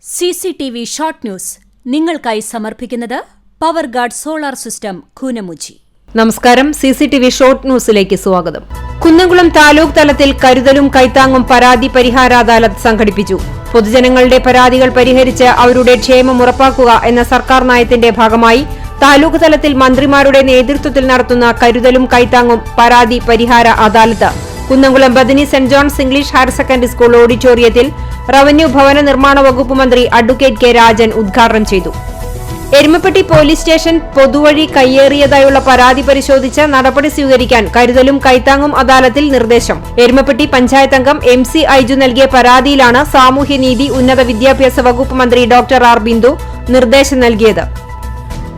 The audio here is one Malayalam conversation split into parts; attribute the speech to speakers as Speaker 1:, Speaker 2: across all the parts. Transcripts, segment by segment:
Speaker 1: CCTV ഷോർട്ട് ന്യൂസ് നിങ്ങൾക്കായി സമർപ്പിക്കുന്നത് power guard solar system Koonamuchi.
Speaker 2: നമസ്കാരം. CCTV ഷോർട്ട് ന്യൂസിലേക്ക് സ്വാഗതം. കുന്നംകുളം താലൂക്ക് തലത്തിൽ കരുതലും കൈത്താങ്ങും പരാതി പരിഹാര അദാലത്ത് സംഘടിപ്പിച്ചു. പൊതുജനങ്ങളുടെ പരാതികൾ പരിഹരിച്ച് അവരുടെ ക്ഷേമം ഉറപ്പാക്കുക എന്ന സർക്കാർ നയത്തിന്റെ ഭാഗമായി താലൂക്ക് തലത്തിൽ മന്ത്രിമാരുടെ നേതൃത്വത്തിൽ നടത്തുന്ന കരുതലും കൈത്താങ്ങും പരാതി പരിഹാര അദാലത്ത് Kunnamkulam Bethany saint John's English higher secondary school ഓഡിറ്റോറിയത്തിൽ റവന്യൂ ഭവന നിർമ്മാണ വകുപ്പ് മന്ത്രി അഡ്വക്കേറ്റ് കെ രാജൻ ഉദ്ഘാടനം ചെയ്തു. എരുമപ്പെട്ടി പോലീസ് സ്റ്റേഷൻ പൊതുവഴി കയ്യേറിയതായുള്ള പരാതി പരിശോധിച്ച് നടപടി സ്വീകരിക്കാൻ കരുതലും കൈത്താങ്ങും അദാലത്തിൽ നിർദ്ദേശം. എരുമപ്പെട്ടി പഞ്ചായത്ത് അംഗം MC ഐജു നൽകിയ പരാതിയിലാണ് സാമൂഹ്യനീതി ഉന്നത വിദ്യാഭ്യാസ വകുപ്പ് മന്ത്രി ഡോക്ടർ ആർ ബിന്ദു നിർദ്ദേശം നൽകിയത്.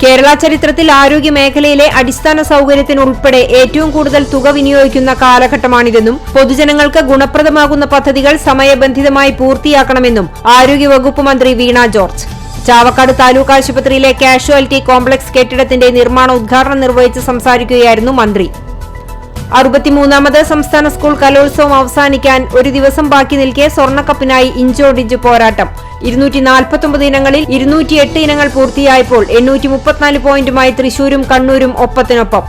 Speaker 2: കേരള ചരിത്രത്തിൽ ആരോഗ്യ മേഖലയിലെ അടിസ്ഥാന സൌകര്യത്തിനുൾപ്പെടെ ഏറ്റവും കൂടുതൽ തുക വിനിയോഗിക്കുന്ന കാലഘട്ടമാണിതെന്നും പൊതുജനങ്ങൾക്ക് ഗുണപ്രദമാകുന്ന പദ്ധതികൾ സമയബന്ധിതമായി പൂർത്തിയാക്കണമെന്നും ആരോഗ്യവകുപ്പ് മന്ത്രി വീണ ജോർജ് ചാവക്കാട് താലൂക്ക് ആശുപത്രിയിലെ കാഷ്വാലിറ്റി കോംപ്ലക്സ് കെട്ടിടത്തിന്റെ നിർമ്മാണ ഉദ്ഘാടനം നിർവഹിച്ച് സംസാരിക്കുകയായിരുന്നു മന്ത്രി. 63ാമത് സംസ്ഥാന സ്കൂൾ കലോത്സവം അവസാനിക്കാൻ ഒരു ദിവസം ബാക്കി നിൽക്കെ സ്വർണ്ണക്കപ്പിനായി ഇഞ്ചോടിഞ്ച് പോരാട്ടം. 249 ഇനങ്ങളിൽ 208 ഇനങ്ങൾ പൂർത്തിയായപ്പോൾ 834 പോയിന്റുമായി തൃശൂരും കണ്ണൂരും ഒപ്പത്തിനൊപ്പം.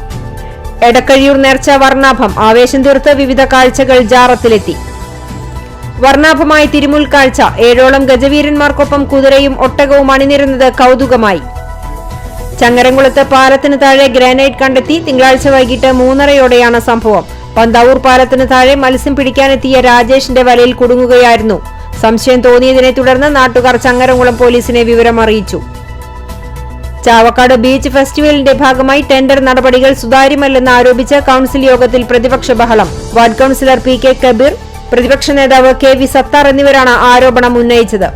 Speaker 2: എടക്കഴിയൂർ നേർച്ച വർണ്ണാഭം ആവേശം തീർത്ത് വിവിധ കാഴ്ചകൾ ജാറത്തിലെത്തി. വർണ്ണാഭമായി തിരുമുൽ കാഴ്ച. 7ഓളം ഗജവീരന്മാർക്കൊപ്പം കുതിരയും ഒട്ടകവും അണിനിരുന്നത് കൗതുകമായി. ചങ്ങരംകുളത്ത് പാലത്തിന് താഴെ ഗ്രാനൈറ്റ് കണ്ടെത്തി. തിങ്കളാഴ്ച വൈകിട്ട് 3:30യോടെയാണ് സംഭവം. പന്താവൂർ പാലത്തിന് താഴെ മത്സ്യം പിടിക്കാനെത്തിയ രാജേഷിന്റെ വലയിൽ കുടുങ്ങുകയായിരുന്നു. സംശയം തോന്നിയതിനെ തുടർന്ന് നാട്ടുകാർ ചങ്ങരംകുളം പോലീസിനെ വിവരം അറിയിച്ചു. ചാവക്കാട് ബീച്ച് ഫെസ്റ്റിവലിന്റെ ഭാഗമായി ടെൻഡർ നടപടികൾ സുതാര്യമല്ലെന്ന് ആരോപിച്ച് കൌൺസിൽ യോഗത്തിൽ പ്രതിപക്ഷ ബഹളം. വാർഡ് കൌൺസിലർ PK കബീർ, പ്രതിപക്ഷ നേതാവ് KV സത്താർ എന്നിവരാണ് ആരോപണം ഉന്നയിച്ചത്.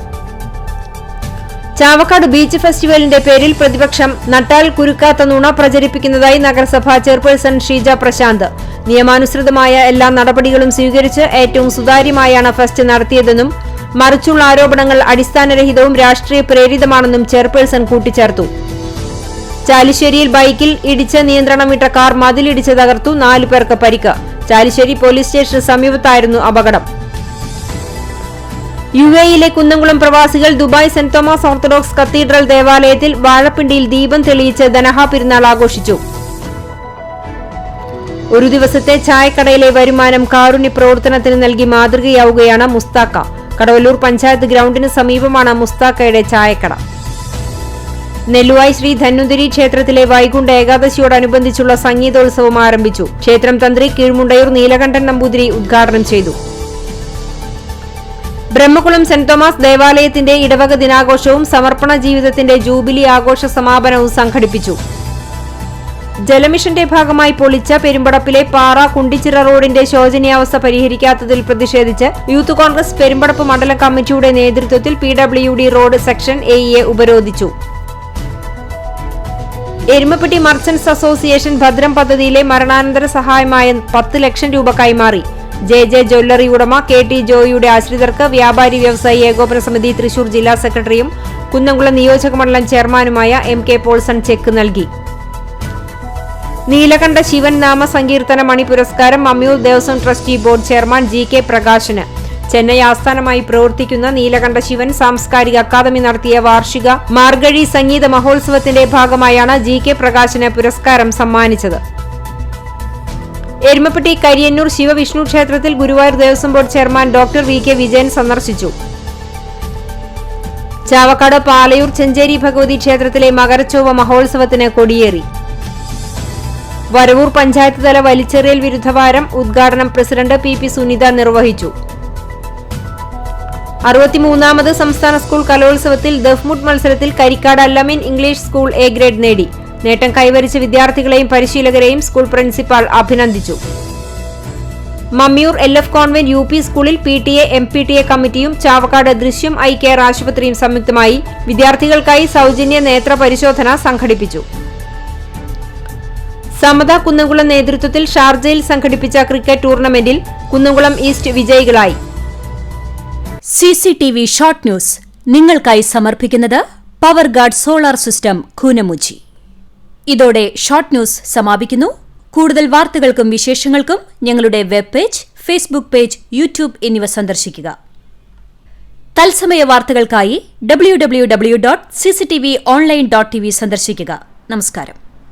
Speaker 2: ചാവക്കാട് ബീച്ച് ഫെസ്റ്റിവലിന്റെ പേരിൽ പ്രതിപക്ഷം നട്ടാൽ കുരുക്കാത്ത നുണ പ്രചരിപ്പിക്കുന്നതായി നഗരസഭാ ചെയർപേഴ്സൺ ഷീജ പ്രശാന്ത്. നിയമാനുസൃതമായ എല്ലാ നടപടികളും സ്വീകരിച്ച് ഏറ്റവും സുതാര്യമായാണ് ഫെസ്റ്റ് നടത്തിയതെന്നും മറിച്ചുള്ള ആരോപണങ്ങൾ അടിസ്ഥാനരഹിതവും രാഷ്ട്രീയ പ്രേരിതമാണെന്നും ചെയർപേഴ്സൺ കൂട്ടിച്ചേർത്തു. ചാലിശ്ശേരിയിൽ ബൈക്കിൽ ഇടിച്ച് നിയന്ത്രണം വിട്ട കാർ മതിലിടിച്ച് തകർത്തു. 4 പേർക്ക് പരിക്ക്. ചാലിശ്ശേരി പോലീസ് സ്റ്റേഷന് സമീപത്തായിരുന്നു അപകടം. UAE-യിലെ കുന്നംകുളം പ്രവാസികൾ Dubai saint Thomas orthodox cathedral ദേവാലയത്തിൽ വാഴപ്പിണ്ടിയിൽ ദീപം തെളിയിച്ച് ദനഹ പെരുന്നാൾ ആഘോഷിച്ചു. ഒരു ദിവസത്തെ ചായക്കടയിലെ വരുമാനം കാരുണ്യ പ്രവർത്തനത്തിന് നൽകി മാതൃകയാവുകയാണ് മുസ്താക്ക. കടവല്ലൂർ പഞ്ചായത്ത് ഗ്രൗണ്ടിന് സമീപമാണ് മുസ്താക്കയുടെ ചായക്കട. നെല്ലുവായി ശ്രീ ധന്വന്തരി ക്ഷേത്രത്തിലെ വൈകുണ്ഠ ഏകാദശിയോടനുബന്ധിച്ചുള്ള സംഗീതോത്സവം ആരംഭിച്ചു. ക്ഷേത്രം തന്ത്രി കീഴ്മുണ്ടയൂർ നീലകണ്ഠൻ നമ്പൂതിരി ഉദ്ഘാടനം ചെയ്തു. ബ്രഹ്മകുളം സെന്റ് തോമസ് ദേവാലയത്തിന്റെ ഇടവക ദിനാഘോഷവും സമർപ്പണ ജീവിതത്തിന്റെ ജൂബിലി ആഘോഷ സമാപനവും സംഘടിപ്പിച്ചു. ജലമിഷന്റെ ഭാഗമായി പൊളിച്ച പെരുമ്പടപ്പിലെ പാറ കുണ്ടിച്ചിറ റോഡിന്റെ ശോചനീയാവസ്ഥ പരിഹരിക്കാത്തതിൽ പ്രതിഷേധിച്ച് യൂത്ത് കോൺഗ്രസ് പെരുമ്പടപ്പ് മണ്ഡലം കമ്മിറ്റിയുടെ നേതൃത്വത്തിൽ PWD റോഡ് സെക്ഷൻ AE ഉപരോധിച്ചു. എരുമപ്പെട്ടി മർച്ചന്റ്സ് അസോസിയേഷൻ ഭദ്രം പദ്ധതിയിലെ മരണാനന്തര സഹായമായ 10 ലക്ഷം രൂപ കൈമാറി. JJ ജ്വല്ലറി ഉടമ KT ജോയിയുടെ ആശ്രിതർക്ക് വ്യാപാരി വ്യവസായി ഏകോപന സമിതി തൃശൂർ ജില്ലാ സെക്രട്ടറിയും കുന്നംകുളം നിയോജക മണ്ഡലം ചെയർമാനുമായ MK പോൾസൺ ചെക്ക് നൽകി. നീലകണ്ഠ ശിവൻ നാമ സങ്കീർത്തന മണി പുരസ്കാരം Mammiyur Devaswom trustee board chairman GK പ്രകാശന്. ചെന്നൈ ആസ്ഥാനമായി പ്രവർത്തിക്കുന്ന നീലകണ്ഠ ശിവൻ സാംസ്കാരിക അക്കാദമി നടത്തിയ വാർഷിക മാർഗഴി സംഗീത മഹോത്സവത്തിന്റെ ഭാഗമായാണ് GK പ്രകാശന് പുരസ്കാരം സമ്മാനിച്ചത്. എരുമപ്പെട്ടി കരിയന്നൂർ ശിവവിഷ്ണു ക്ഷേത്രത്തിൽ Guruvayur Devaswom board chairman doctor VK Vijayan സന്ദർശിച്ചു. ചാവക്കാട് പാലയൂർ ചെഞ്ചേരി ഭഗവതി ക്ഷേത്രത്തിലെ മകരച്ചൊവ്വ മഹോത്സവത്തിന് കൊടിയേറി. വരവൂർ പഞ്ചായത്ത് തല വലിച്ചെറിയൽ വിരുദ്ധവാരം ഉദ്ഘാടനം പ്രസിഡന്റ് PP സുനിത നിർവഹിച്ചു. 63ാമത് സംസ്ഥാന സ്കൂൾ കലോത്സവത്തിൽ ദഫ്മുട്ട് മത്സരത്തിൽ Karikkad Al Ameen English school A grade നേടി. നേട്ടം കൈവരിച്ച വിദ്യാർത്ഥികളെയും പരിശീലകരെയും സ്കൂൾ പ്രിൻസിപ്പാൾ അഭിനന്ദിച്ചു. മമ്മിയൂർ LF കോൺവെന്റ് UP സ്കൂളിൽ PTA MPTA കമ്മിറ്റിയും ചാവക്കാട് ദൃശ്യം ഐ കെയർ ആശുപത്രിയും സംയുക്തമായി വിദ്യാർത്ഥികൾക്കായി സൗജന്യ നേത്ര പരിശോധന സംഘടിപ്പിച്ചു. സമത കുന്നംകുളം നേതൃത്വത്തിൽ ഷാർജയിൽ സംഘടിപ്പിച്ച ക്രിക്കറ്റ് ടൂർണമെന്റിൽ കുന്നംകുളം ഈസ്റ്റ് വിജയികളായി.
Speaker 1: CCTV ഷോർട്ട് ന്യൂസ് നിങ്ങൾക്കായി സമർപ്പിക്കുന്നത് power guard solar system Koonamuchi. ഇതോടെ ഷോർട്ട് ന്യൂസ് സമാപിക്കുന്നു. കൂടുതൽ വാർത്തകൾക്കും വിശേഷങ്ങൾക്കും ഞങ്ങളുടെ web page, Facebook page, YouTube എന്നിവ സന്ദർശിക്കുക. തത്സമയ വാർത്തകൾക്കായി www.cctvonline.tv സന്ദർശിക്കുക. നമസ്കാരം.